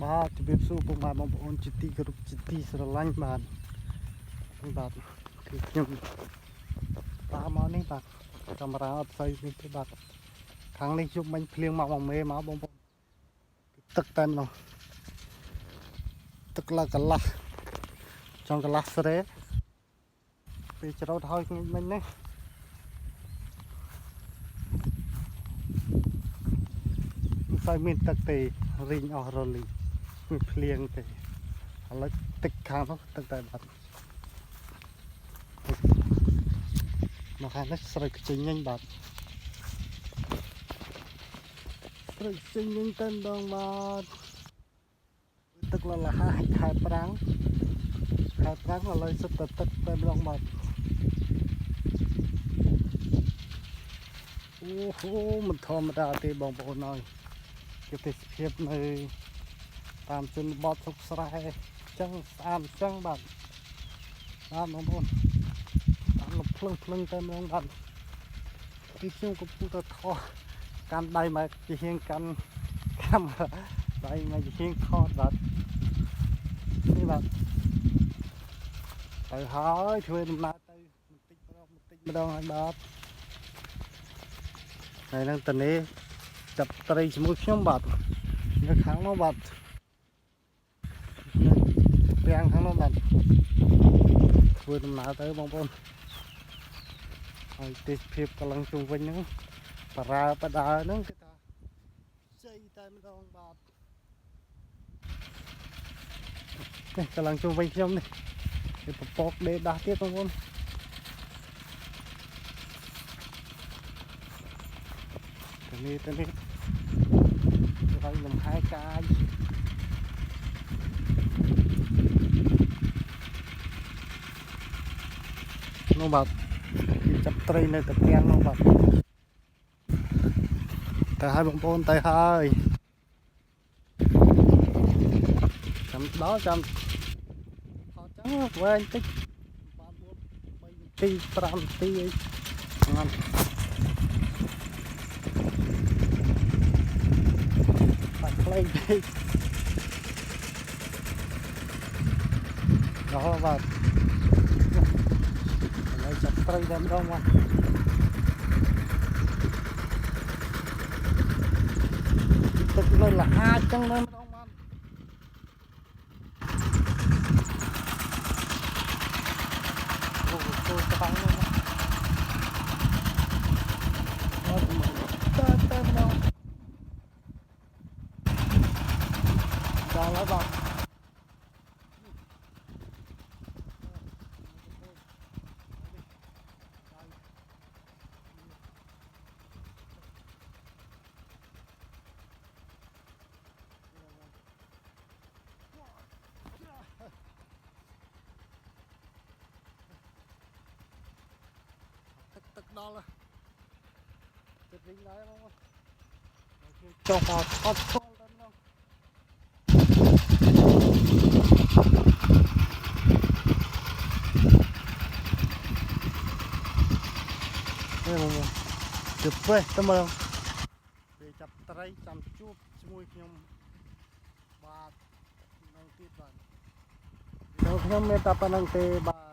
បាទជំរាបសួរពុកម៉ែបងប្អូនជាទីគោរពជាទីស្រឡាញ់បាទគឺខ្ញុំតាមមកនេះបាទកាមេរ៉ាអត់ស្អីនេះទេបាទខាងនេះជុំមិញភ្លៀងមកបងមេមកបងប្អូនទឹកតែម្ដងទឹកឡើងកន្លះចង់កន្លះស្រែពេលច្រូតហើយមិញនេះមិនសូវមានទឹកទេរីងអស់រលីមានភ្លៀងទេឥឡូវទឹកខាងនោះទឹកតែបាត់មកខាងនេះស្រូវខ្ជិញញញបាទស្រូវខ្ជិញញញតែម្ដងបាទទឹកលលហាខែប្រាំងឥឡូវសុទ្ធតែទឹកតែម្ដងបាទអូហូមិនធម្មតាទេបងប្អូនអើយជាទេសភាពនៅតាមជនបទស្រុកស្រែអញ្ចឹងស្អាតអញ្ចឹងបាទបងប្អូនតាមលភ្លឹងតែម្ដងបាទគឺខ្ញុំកំពុងតែថតកាន់ដៃមកជាហៀងកាន់កាមេរ៉ាដៃមកជាហៀងថតបាទនេះបាទទៅហើយធ្វើដំណើរទៅបន្តិចម្ដងហើយបាទហើយនឹងតនេះចាប់ត្រីជាមួយខ្ញុំបាទនៅខាងនោះបាទពាំងខាងនោះបាទធ្វើដំណើរទៅបងប្អូនហើយទេសភាពកន្លងជុំវិញហ្នឹងបារើបដើហ្នឹងគឺថាជ័យតែម្ដងបាទនេះកន្លងជុំវិញខ្ញុំនេះវាពពកដេដាស់ទៀតបងប្អូនទៅនេះហើយលំហែកាយនោះបាទចាប់ត្រីនៅតែពាំងនោះបាទទៅហើយបងប្អូនទៅហើយចាំដល់ចាំថតចឹងវែងតិចបាទ4 3 5 នាទីអីហ្នឹងបាត់ផ្លេងពេកដល់បាទហើយចាប់ត្រីតែម្ដងបាទទឹកនៅលហាចឹងតែម្ដងបាទអូចូលស្បាំងនោះអត់មកតែម្ដងដល់ហើយបាទទឹកដល់ទឹកវិញដែរបងចុះមកថតឈលតែម្ដងជិះពេះតែម្ដងពេលចាប់ត្រីចាំជួបជាមួយខ្ញុំបាទនៅទៀតបាទខ្ញុំមានតែប៉ុណ្្នឹងទេបាទ